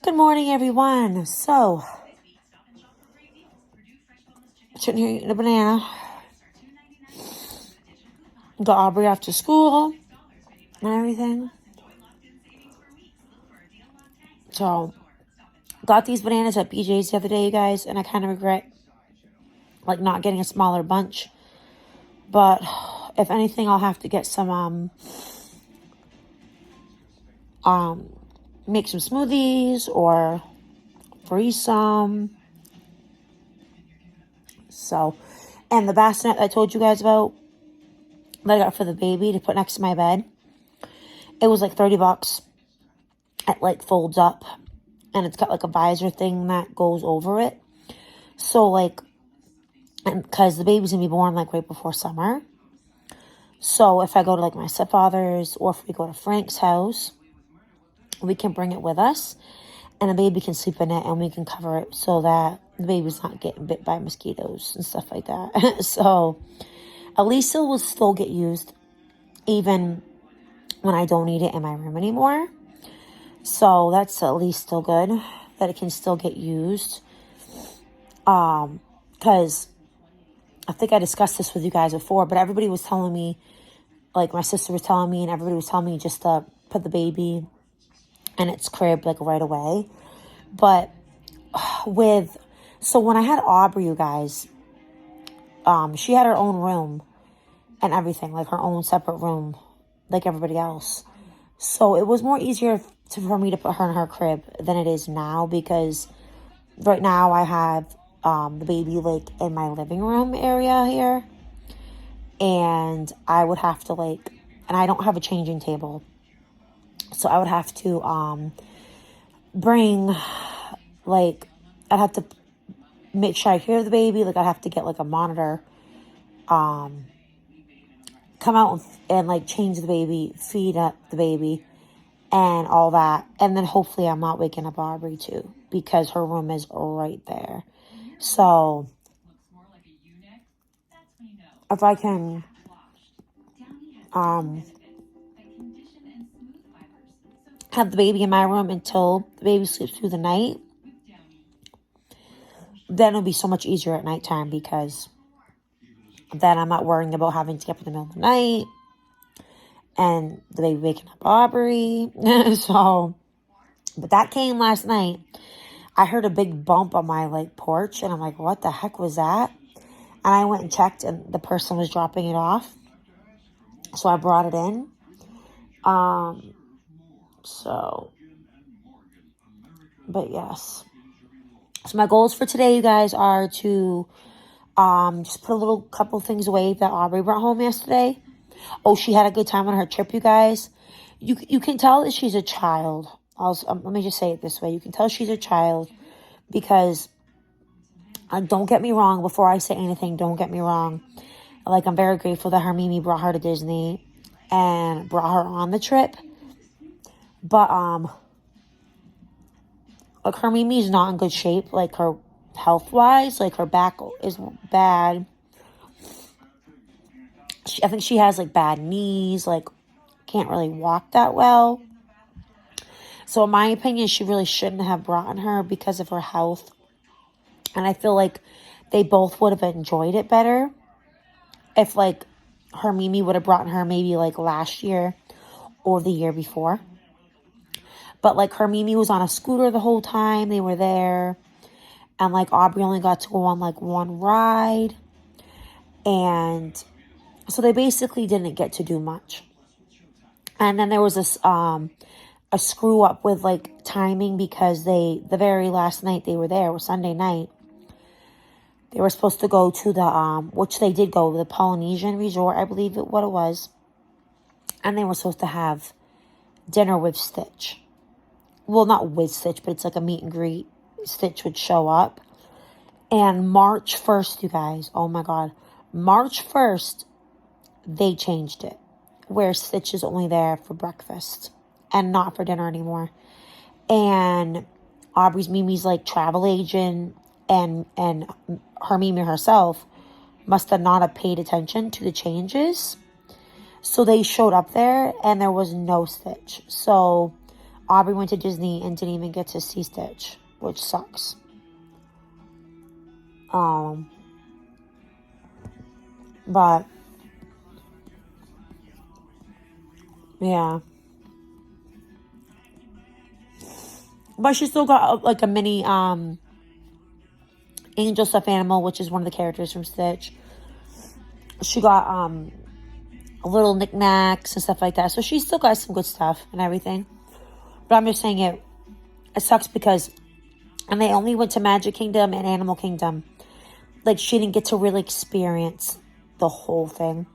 Good morning, everyone. So, sitting here eating a banana. Got Aubrey off to school and everything. So, got these bananas at BJ's the other day, you guys, and I kind of regret like not getting a smaller bunch. But if anything, I'll have to get some make some smoothies or freeze some. So, and the bassinet I told you guys about that I got for the baby to put next to my bed, it was like $30. It like folds up and it's got like a visor thing that goes over it. So like, and because the baby's gonna be born like right before summer. So if I go to like my stepfather's or if we go to Frank's house, we can bring it with us and the baby can sleep in it and we can cover it so that the baby's not getting bit by mosquitoes and stuff like that. So at least it will still get used even when I don't need it in my room anymore. So that's at least still good that it can still get used. Because I think I discussed this with you guys before, but everybody was telling me, like my sister was telling me and everybody was telling me just to put the baby in its crib like right away. But so when I had Aubrey, you guys, she had her own room and everything, like her own separate room, like everybody else. So it was more easier for me to put her in her crib than it is now, because right now I have the baby like in my living room area here, and I would have to like, and I don't have a changing table, so I would have to bring like, I'd have to make sure I hear the baby, like I'd have to get like a monitor, come out and like change the baby, feed up the baby and all that. And then hopefully I'm not waking up Aubrey too, because her room is right there. So if I can have the baby in my room until the baby sleeps through the night, then it'll be so much easier at nighttime, because then I'm not worrying about having to get up in the middle of the night and the baby waking up Aubrey. So, but that came last night. I heard a big bump on my like porch and I'm like, what the heck was that? And I went and checked and the person was dropping it off. So I brought it in. But yes. So my goals for today, you guys, are to just put a little couple things away that Aubrey brought home yesterday. Oh, she had a good time on her trip, you guys. You can tell that she's a child. Let me just say it this way. You can tell she's a child because, don't get me wrong, before I say anything, don't get me wrong. Like, I'm very grateful that her Mimi brought her to Disney and brought her on the trip. But, like, her Mimi's not in good shape, like, her health-wise. Like, her back is bad. I think she has, like, bad knees, like, can't really walk that well. So in my opinion, she really shouldn't have brought her because of her health. And I feel like they both would have enjoyed it better if like her Mimi would have brought her maybe like last year or the year before. But like her Mimi was on a scooter the whole time they were there. And like Aubrey only got to go on like one ride. And so they basically didn't get to do much. And then there was this a screw up with like timing, because the very last night they were there was Sunday night. They were supposed to go to the which they did go, the Polynesian resort, I believe what it was. And they were supposed to have dinner with Stitch. Well, not with Stitch, but it's like a meet and greet. Stitch would show up. And March 1st, you guys, oh my God, March 1st, they changed it, where Stitch is only there for breakfast and not for dinner anymore. And Aubrey's Mimi's like travel agent and her Mimi herself must have not have paid attention to the changes. So they showed up there and there was no Stitch. So Aubrey went to Disney and didn't even get to see Stitch, which sucks. But yeah. But she still got like a mini angel stuffed animal, which is one of the characters from Stitch. She got little knickknacks and stuff like that. So she still got some good stuff and everything. But I'm just saying it sucks because, and they only went to Magic Kingdom and Animal Kingdom. Like, she didn't get to really experience the whole thing.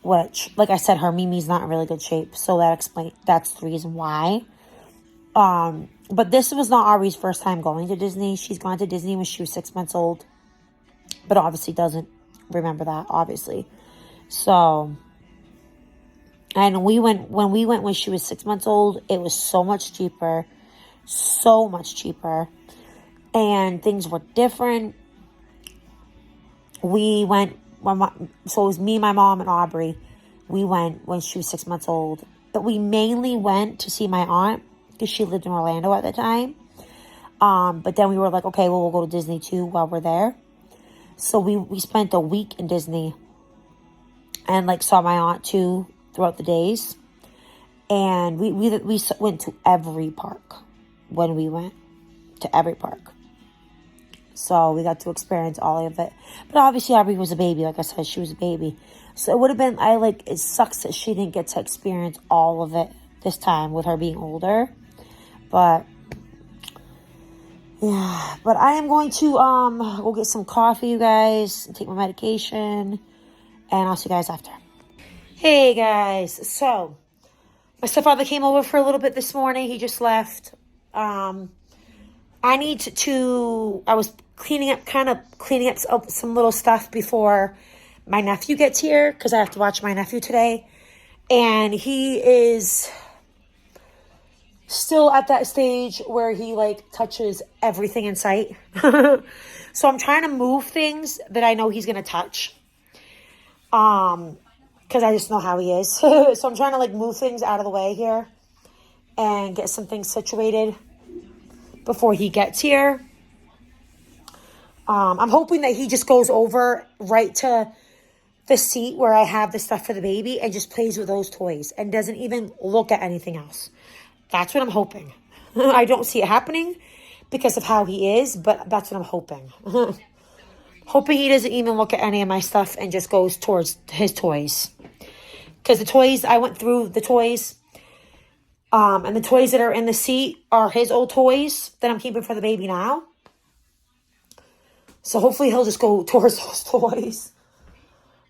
Which, like I said, her Mimi's not in really good shape. So that's the reason why. But this was not Ari's first time going to Disney. She's gone to Disney when she was 6 months old. But obviously doesn't remember that, obviously. So, and when we went when she was 6 months old, it was so much cheaper. So much cheaper. And things were different. We went, so it was me, my mom, and Aubrey. We went when she was 6 months old. But we mainly went to see my aunt because she lived in Orlando at the time. But then we were like, okay, well, we'll go to Disney too while we're there. So we spent a week in Disney and like saw my aunt too throughout the days. And we went to every park when we went to every park. So we got to experience all of it. But obviously Aubrey was a baby. Like I said, she was a baby. So it would have been, it sucks that she didn't get to experience all of it this time with her being older. But yeah, but I am going to go get some coffee, you guys, and take my medication, and I'll see you guys after. Hey guys, so my stepfather came over for a little bit this morning. He just left. I was cleaning up some little stuff before my nephew gets here because I have to watch my nephew today, and he is still at that stage where he like touches everything in sight. So I'm trying to move things that I know he's gonna touch, because I just know how he is. So I'm trying to like move things out of the way here and get some things situated before he gets here. I'm hoping that he just goes over right to the seat where I have the stuff for the baby and just plays with those toys and doesn't even look at anything else. That's what I'm hoping. I don't see it happening because of how he is, but that's what I'm hoping. Hoping he doesn't even look at any of my stuff and just goes towards his toys. Because the toys, I went through the toys, and the toys that are in the seat are his old toys that I'm keeping for the baby now. So hopefully he'll just go towards those toys.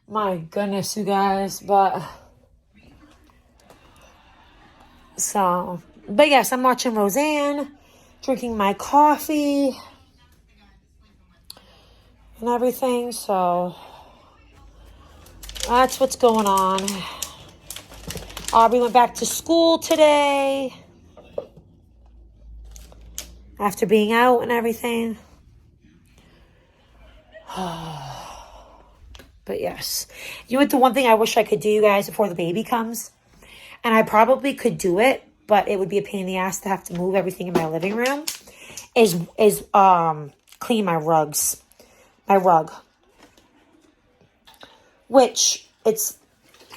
My goodness, you guys. But yes, I'm watching Roseanne, drinking my coffee and everything. So that's what's going on. Aubrey went back to school today after being out and everything. But yes, you know what, the one thing I wish I could do, you guys, before the baby comes, and I probably could do it, but it would be a pain in the ass to have to move everything in my living room, is clean my rugs. My rug. Which, it's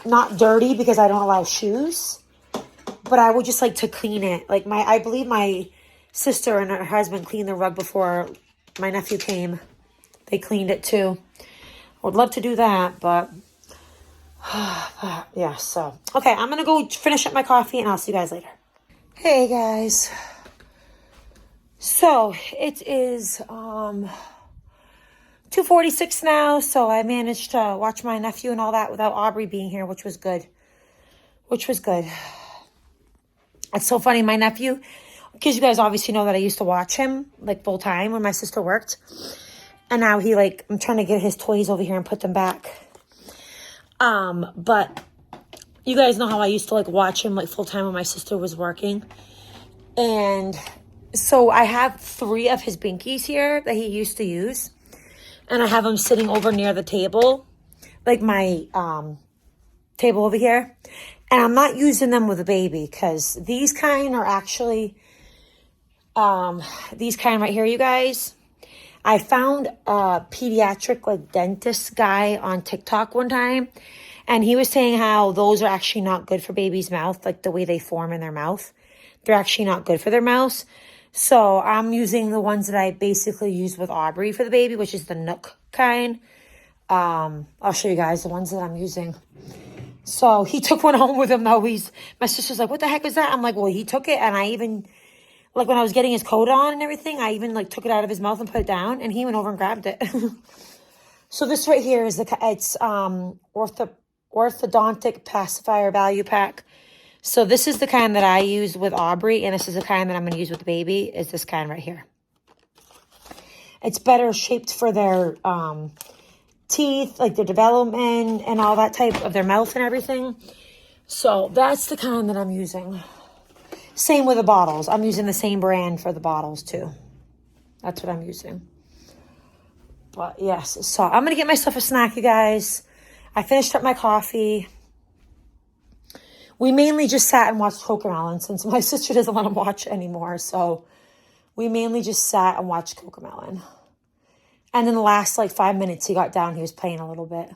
not dirty because I don't allow shoes, but I would just like to clean it. Like I believe my sister and her husband cleaned the rug before my nephew came. They cleaned it too. I would love to do that, but yeah, so. Okay, I'm going to go finish up my coffee and I'll see you guys later. Hey guys. So, it is 2:46 now, so I managed to watch my nephew and all that without Aubrey being here, which was good. It's so funny, my nephew, because you guys obviously know that I used to watch him, like, full time when my sister worked. And now I'm trying to get his toys over here and put them back. But you guys know how I used to, like, watch him, like, full time when my sister was working. And so I have 3 of his binkies here that he used to use. And I have them sitting over near the table, like my table over here. And I'm not using them with a baby because these kind are actually, these kind right here, you guys. I found a pediatric like dentist guy on TikTok one time, and he was saying how those are actually not good for baby's mouth, like the way they form in their mouth. They're actually not good for their mouths. So I'm using the ones that I basically use with Aubrey for the baby, which is the Nook kind. I'll show you guys the ones that I'm using. So he took one home with him though. My sister's like, what the heck is that? I'm like, well, he took it, and I even, like when I was getting his coat on and everything, I even like took it out of his mouth and put it down, and he went over and grabbed it. So this right here is it's orthodontic pacifier value pack. So this is the kind that I use with Aubrey, and this is the kind that I'm going to use with the baby, is this kind right here. It's better shaped for their teeth, like their development and all that type of their mouth and everything. So that's the kind that I'm using. Same with the bottles. I'm using the same brand for the bottles too. That's what I'm using. But yes, so I'm going to get myself a snack, you guys. I finished up my coffee. We mainly just sat and watched Cocomelon since my sister doesn't let him watch anymore. So we mainly just sat and watched Cocomelon. And then the last like 5 minutes he got down, he was playing a little bit.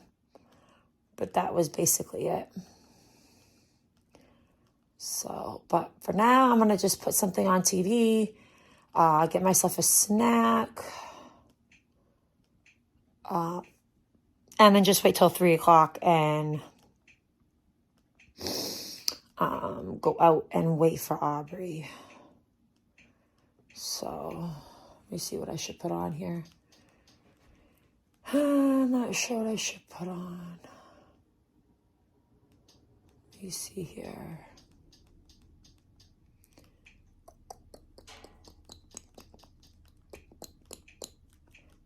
But that was basically it. So, but for now, I'm going to just put something on TV. Get myself a snack. And then just wait till 3 o'clock and go out and wait for Aubrey. So, let me see what I should put on here. I'm not sure what I should put on. Let me see here.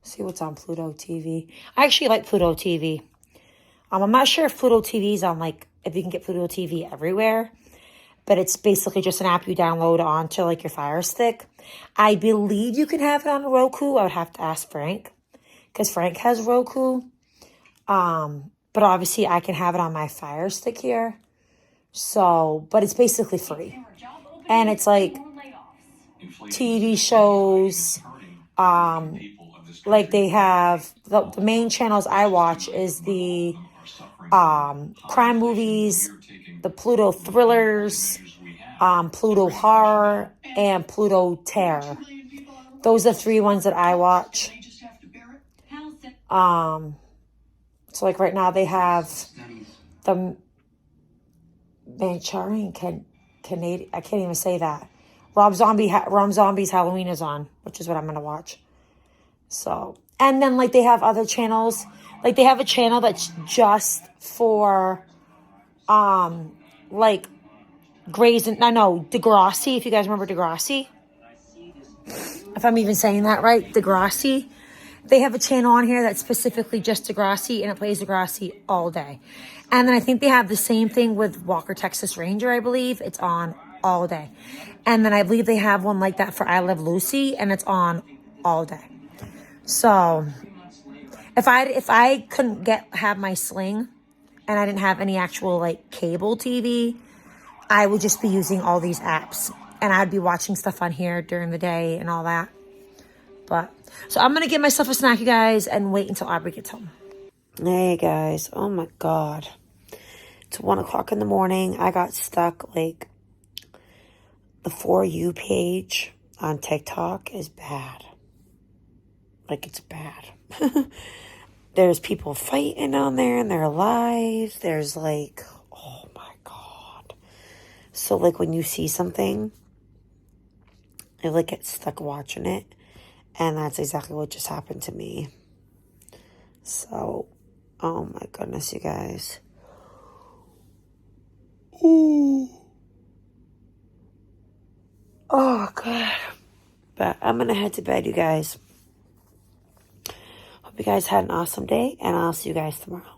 See what's on Pluto TV. I actually like Pluto TV. I'm not sure if Pluto TV is on, like, if you can get Pluto TV everywhere. But it's basically just an app you download onto, like, your Fire Stick. I believe you can have it on Roku. I would have to ask Frank, because Frank has Roku. But obviously I can have it on my Fire Stick here. So, but it's basically free. And it's like TV shows. Like they have, the main channels I watch is the crime movies, the Pluto thrillers, Pluto horror, and Pluto terror. Those are 3 ones that I watch. So like right now they have the Manchurian Canadian, I can't even say that. Rob Zombie's Halloween is on, which is what I'm going to watch. So, and then like they have other channels. Like they have a channel that's just for, like Degrassi, if you guys remember Degrassi. If I'm even saying that right, Degrassi. They have a channel on here that's specifically just Degrassi, and it plays Degrassi all day. And then I think they have the same thing with Walker, Texas Ranger, I believe. It's on all day. And then I believe they have one like that for I Love Lucy, and it's on all day. So if I couldn't have my Sling and I didn't have any actual like cable TV, I would just be using all these apps, and I'd be watching stuff on here during the day and all that. But so I'm going to get myself a snack, you guys, and wait until Aubrey gets home. Hey, guys. Oh, my God. It's 1 o'clock in the morning. I got stuck. Like, the For You page on TikTok is bad. Like, it's bad. There's people fighting on there in their lives. There's, like, oh, my God. So, like, when you see something, I, like, get stuck watching it. And that's exactly what just happened to me. So, oh my goodness, you guys. Ooh. Oh, God. But I'm going to head to bed, you guys. Hope you guys had an awesome day, and I'll see you guys tomorrow.